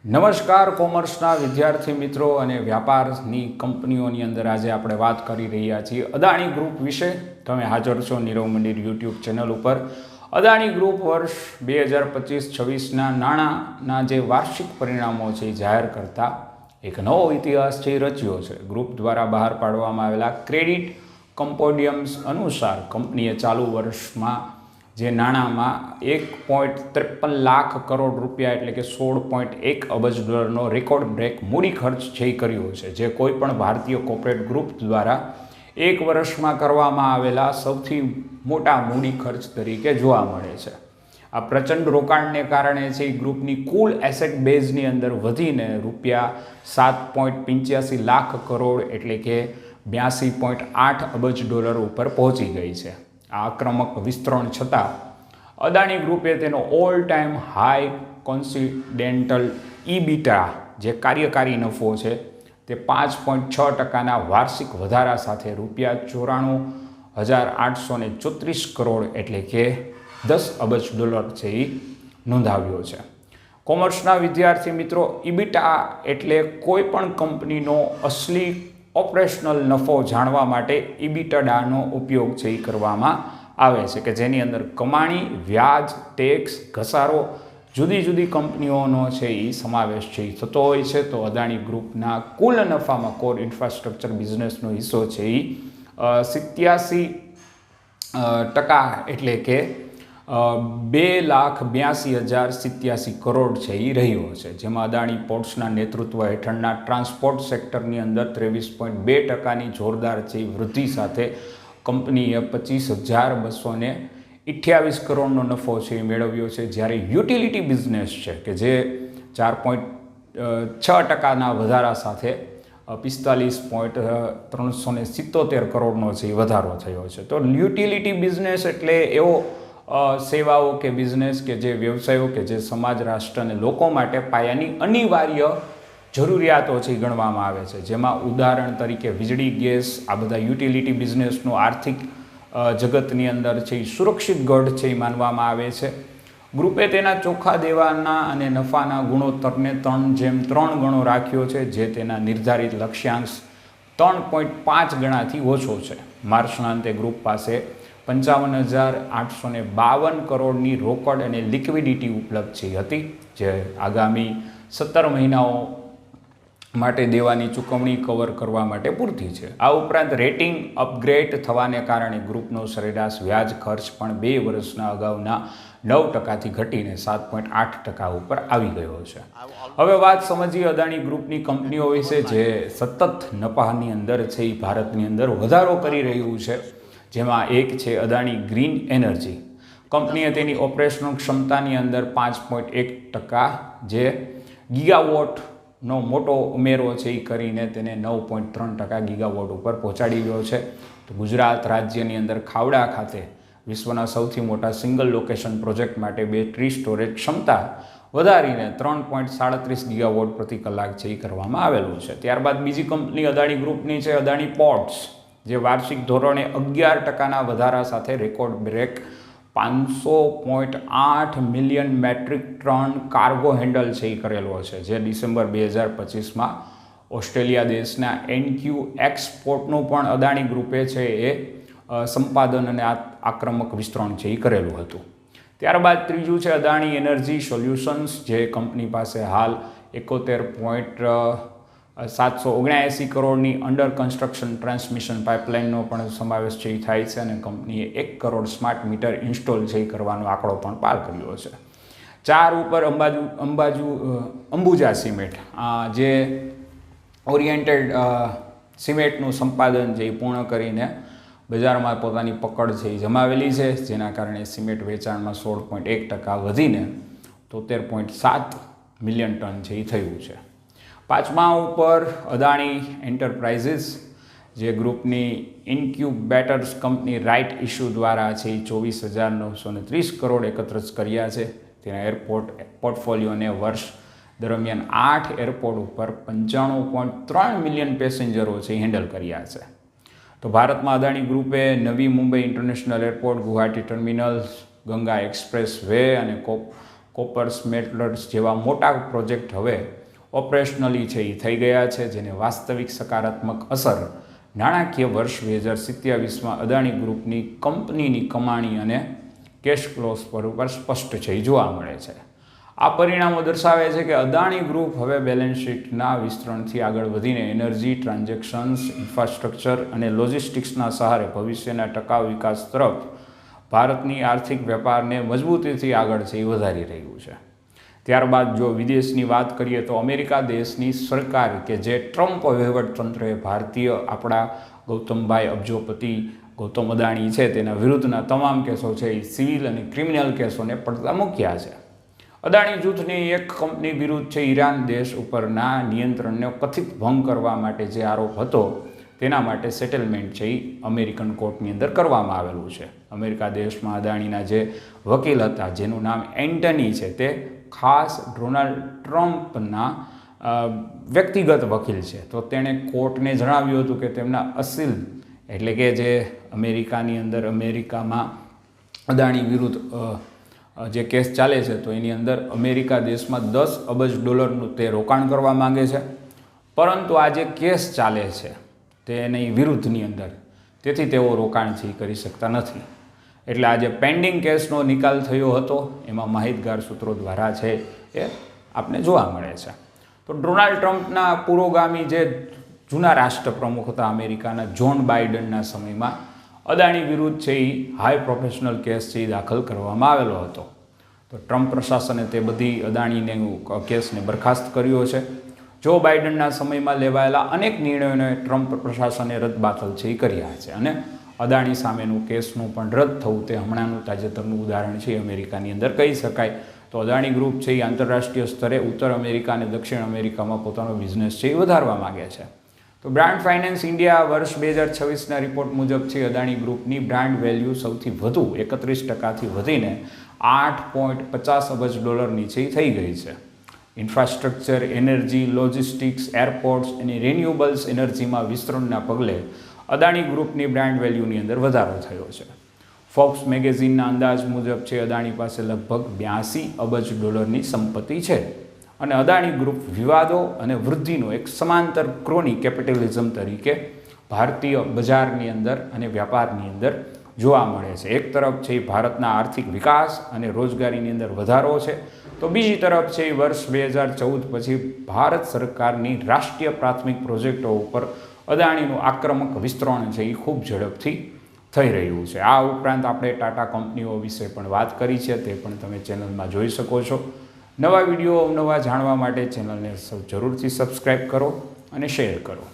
નમસ્કાર કોમર્સના વિદ્યાર્થી મિત્રો અને વ્યાપારની કંપનીઓની અંદર આજે આપણે વાત કરી રહ્યા છીએ અદાણી ગ્રુપ વિશે. તમે હાજર છો નીરવ મંદિર યુટ્યુબ ચેનલ ઉપર. અદાણી ગ્રુપ વર્ષ 2025-26ના નાણાંના જે વાર્ષિક પરિણામો છે એ જાહેર કરતા એક નવો ઇતિહાસ છે એ રચ્યો છે. ગ્રુપ દ્વારા બહાર પાડવામાં આવેલા ક્રેડિટ કમ્પોડિયમ્સ અનુસાર કંપનીએ ચાલુ વર્ષમાં જે નાણાંમાં 1.53 લાખ કરોડ રૂપિયા એટલે કે 16.1 અબજ ડોલરનો રેકોર્ડ બ્રેક મૂડી ખર્ચ છે કર્યો છે, જે કોઈ પણ ભારતીય કોર્પોરેટ ગ્રુપ દ્વારા એક વર્ષમાં કરવામાં આવેલા સૌથી મોટા મૂડી ખર્ચ તરીકે જોવા મળે છે. આ પ્રચંડ રોકાણને કારણે છે ગ્રુપની કુલ એસેટ બેઝની અંદર વધીને રૂપિયા 7.85 લાખ કરોડ એટલે કે 82.8 અબજ ડોલર ઉપર પહોંચી ગઈ છે. આ આક્રમક વિસ્તરણ છતાં અદાણી ગ્રુપે તેનો ઓલ ટાઈમ હાઈ કોન્સિડેન્ટલ ઇબીટા જે કાર્યકારી નફો છે તે 5.6%ના વાર્ષિક વધારા સાથે રૂપિયા 94,834 કરોડ એટલે કે 10 અબજ ડોલર છે એ નોંધાવ્યો છે. કોમર્સના વિદ્યાર્થી મિત્રો, ઇબીટા એટલે કોઈ પણ કંપનીનો અસલી ઓપરેશનલ નફો જાણવા માટે ઇબીટાનો ઉપયોગ છે એ કરવામાં આવે છે કે જેની અંદર કમાણી, વ્યાજ, ટેક્સ, ઘસારો, જુદી જુદી કંપનીઓનો છે એ સમાવેશ છે એ થતો હોય છે. તો અદાણી ગ્રુપના કુલ નફામાં કોર ઇન્ફ્રાસ્ટ્રક્ચર બિઝનેસનો હિસ્સો છે એ 87% એટલે કે 2,82,087 કરોડ છે એ રહ્યો છે, જેમાં અદાણી પોર્ટ્સના નેતૃત્વ હેઠળના ટ્રાન્સપોર્ટ સેક્ટરની અંદર 23.2%ની જોરદાર છે વૃદ્ધિ સાથે કંપનીએ 25,228 કરોડનો નફો છે એ મેળવ્યો છે. જ્યારે યુટિલિટી બિઝનેસ છે કે જે 4.6%ના વધારા સાથે 45.377 કરોડનો છે એ વધારો થયો છે. તો યુટિલિટી બિઝનેસ એટલે એવો સેવાઓ કે બિઝનેસ કે જે વ્યવસાયો કે જે સમાજ, રાષ્ટ્ર અને લોકો માટે પાયાની અનિવાર્ય જરૂરિયાતો છે ગણવામાં આવે છે, જેમાં ઉદાહરણ તરીકે વીજળી, ગેસ, આ બધા યુટિલિટી બિઝનેસનો આર્થિક જગતની અંદર છે એ સુરક્ષિત ગઢ છે એ માનવામાં આવે છે. ગ્રુપે તેના ચોખ્ખા દેવાના અને નફાના ગુણોત્તરને 3:3 ગણો રાખ્યો છે, જે તેના નિર્ધારિત લક્ષ્યાંશ 3.5 ગણાથી ઓછો છે. માર્ચના અંતે ગ્રુપ પાસે 55,852 કરોડની રોકડ અને લિક્વિડિટી ઉપલબ્ધ છે હતી, જે આગામી 17 મહિનાઓ માટે દેવાની ચૂકવણી કવર કરવા માટે પૂરતી છે. આ ઉપરાંત રેટિંગ અપગ્રેડ થવાને કારણે ગ્રુપનો સરેરાશ વ્યાજ ખર્ચ પણ 2 વર્ષના અગાઉના 9%થી ઘટીને 7.8% ઉપર આવી ગયો છે. હવે વાત સમજીએ અદાણી ગ્રુપની કંપનીઓ વિશે જે સતત નફાની અંદર છે એ ભારતની અંદર વધારો કરી રહ્યું છે, જેમાં એક છે અદાણી ગ્રીન એનર્જી. કંપનીએ તેની ઓપરેશનલ ક્ષમતાની અંદર 5.1% જે ગીગાવોટનો મોટો ઉમેરો છે એ કરીને તેને 9.3% ગીગાવોટ ઉપર પહોંચાડી ગયો છે. તો ગુજરાત રાજ્યની અંદર ખાવડા ખાતે વિશ્વના સૌથી મોટા સિંગલ લોકેશન પ્રોજેક્ટ માટે બેટરી સ્ટોરેજ ક્ષમતા વધારીને 3.37 ગીગાવોટ પ્રતિ કલાક છે એ કરવામાં આવેલું છે. ત્યારબાદ બીજી કંપની અદાણી ગ્રુપની છે અદાણી પોર્ટ્સ, જે વાર્ષિક ધોરણે 11%ના વધારા સાથે record break 500.8 million metric ton cargo handle છે એ કરેલો છે, જે ડિસેમ્બર 2025માં ઓસ્ટ્રેલિયા દેશના NQ એક્સપોર્ટનું પણ અદાણી ગ્રુપે છે એ સંપાદન અને આક્રમક વિસ્તરણ છે એ કરેલું હતું. ત્યારબાદ ત્રીજું છે અદાણી એનર્જી સોલ્યુશન્સ, જે કંપની પાસે હાલ 71.779 કરોડની અંડર કન્સ્ટ્રક્શન ટ્રાન્સમિશન પાઇપલાઇનનો પણ સમાવેશ છે એ થાય છે, અને કંપનીએ 1 કરોડ સ્માર્ટ મીટર ઇન્સ્ટોલ છે એ કરવાનો આંકડો પણ પાર કર્યો છે. 4 ઉપર અંબુજા સિમેન્ટ, જે ઓરિએન્ટેડ સિમેન્ટનું સંપાદન છે એ પૂર્ણ કરીને બજારમાં પોતાની પકડ છે એ જમાવેલી છે, જેના કારણે સિમેન્ટ વેચાણમાં 16.1% વધીને 73.7 મિલિયન ટન છે એ થયું છે. 5મા ઉપર અદાણી એન્ટરપ્રાઇઝિસ, જે ગ્રુપની ઇન્ક્યુબેટર્સ કંપની રાઇટ ઇશ્યુ દ્વારા છે એ 24,930 કરોડ એકત્રિત કર્યા છે. તેના એરપોર્ટ પોર્ટફોલિયોને વર્ષ દરમિયાન 8 એરપોર્ટ ઉપર 95.3 મિલિયન પેસેન્જરો છે એ હેન્ડલ કર્યા છે. તો ભારતમાં અદાણી ગ્રુપે નવી Mumbai international airport, Guwahati terminal, Ganga express way અને કોપર સ્મેલ્ટર્સ જેવા મોટા પ્રોજેક્ટ હવે ઓપરેશનલી છે એ થઈ ગયા છે, જેને વાસ્તવિક સકારાત્મક અસર નાણાકીય વર્ષ 2027માં અદાણી ગ્રુપની કંપનીની કમાણી અને કેશ ફ્લોસ પર સ્પષ્ટ છે એ જોવા મળે છે. આ પરિણામો દર્શાવે છે કે અદાણી ગ્રુપ હવે બેલેન્સ શીટના વિસ્તરણથી આગળ વધીને એનર્જી, ટ્રાન્ઝેક્શન્સ, ઇન્ફ્રાસ્ટ્રક્ચર અને લોજિસ્ટિક્સના સહારે ભવિષ્યના ટકાઉ વિકાસ તરફ ભારતની આર્થિક વેપારને મજબૂતીથી આગળ છે એ વધારી રહ્યું છે. ત્યારબાદ જો વિદેશની વાત કરીએ તો અમેરિકા દેશની સરકાર કે જે ટ્રમ્પ વહીવટતંત્રએ ભારતીય આપણા ગૌતમભાઈ અબજોપતિ ગૌતમ અદાણી છે તેના વિરુદ્ધના તમામ કેસો છે એ સિવિલ અને ક્રિમિનલ કેસોને પડતા મૂક્યા છે. અદાણી જૂથની એક કંપની વિરુદ્ધ છે ઈરાન દેશ ઉપરના નિયંત્રણનો કથિત ભંગ કરવા માટે જે આરોપ હતો તેના માટે સેટલમેન્ટ છે એ અમેરિકન કોર્ટની અંદર કરવામાં આવેલું છે. અમેરિકા દેશમાં અદાણીના જે વકીલ હતા જેનું નામ એન્ટની છે તે ખાસ ડોનાલ્ડ ટ્રમ્પના વ્યક્તિગત વકીલ છે. તો તેણે કોર્ટને જણાવ્યું હતું કે તેમના અસીલ એટલે કે જે અમેરિકામાં અદાણી વિરુદ્ધ જે કેસ ચાલે છે તો એની અંદર અમેરિકા દેશમાં $10 અબજ તે રોકાણ કરવા માંગે છે, પરંતુ આ જે કેસ ચાલે છે તેની વિરુદ્ધની અંદર તેથી તેઓ રોકાણ છે કરી શકતા નથી. એટલે આ જે પેન્ડિંગ કેસનો નિકાલ થયો હતો એમાં માહિતગાર સૂત્રો દ્વારા છે એ આપને જોવા મળે છે. તો ડોનાલ્ડ ટ્રમ્પના પુરોગામી જે જૂના રાષ્ટ્રપ્રમુખ હતા અમેરિકાના જોન બાઇડનના સમયમાં અદાણી વિરુદ્ધ છે એ હાઈ પ્રોફેશનલ કેસ છે એ દાખલ કરવામાં આવેલો હતો. તો ટ્રમ્પ પ્રશાસને તે બધી અદાણીને કેસને બરખાસ્ત કર્યો છે. જો બાઇડનના સમયમાં લેવાયેલા અનેક નિર્ણયોને ટ્રમ્પ પ્રશાસને રદબાતલ છે એ કર્યા છે અને અદાણી સામેનું કેસનું પણ રદ થવું તે હમણાંનું તાજેતરનું ઉદાહરણ છે અમેરિકાની અંદર કહી શકાય. તો અદાણી ગ્રુપ છે એ આંતરરાષ્ટ્રીય સ્તરે ઉત્તર અમેરિકા અને દક્ષિણ અમેરિકામાં પોતાનો બિઝનેસ છે એ વધારવા માગે છે. તો બ્રાન્ડ ફાઇનાન્સ ઇન્ડિયા વર્ષ 2026ના રિપોર્ટ મુજબ છે અદાણી ગ્રુપની બ્રાન્ડ વેલ્યુ સૌથી વધુ 31% વધીને $8.50 અબજ નીચે થઈ ગઈ છે. ઇન્ફ્રાસ્ટ્રક્ચર, એનર્જી, લોજિસ્ટિક્સ, એરપોર્ટ્સ અને રિન્યુએબલ્સ એનર્જીમાં વિસ્તરણના પગલે અદાણી ગ્રુપની બ્રાન્ડ વેલ્યુની અંદર વધારો થયો છે. ફોર્બ્સ મેગેઝિનના અંદાજ મુજબ છે અદાણી પાસે લગભગ $82 અબજની સંપત્તિ છે અને અદાણી ગ્રુપ વિવાદો અને વૃદ્ધિનો એક સમાંતર ક્રોની કેપિટલિઝમ તરીકે ભારતીય બજારની અંદર અને વ્યાપારની અંદર જોવા મળે છે. એક તરફ છે એ ભારતના આર્થિક વિકાસ અને રોજગારીની અંદર વધારો છે, તો બીજી તરફ છે એ વર્ષ 2014 પછી ભારત સરકારની રાષ્ટ્રીય પ્રાથમિક પ્રોજેક્ટો ઉપર અદાણીનું આક્રમક વિસ્તરણ છે એ ખૂબ ઝડપથી થઈ રહ્યું છે. આ ઉપરાંત આપણે ટાટા કંપનીઓ વિશે પણ વાત કરી છે, તે પણ તમે ચેનલમાં જોઈ શકો છો. નવા વિડીયો અવનવા જાણવા માટે ચેનલને જરૂરથી સબસ્ક્રાઈબ કરો અને શેર કરો.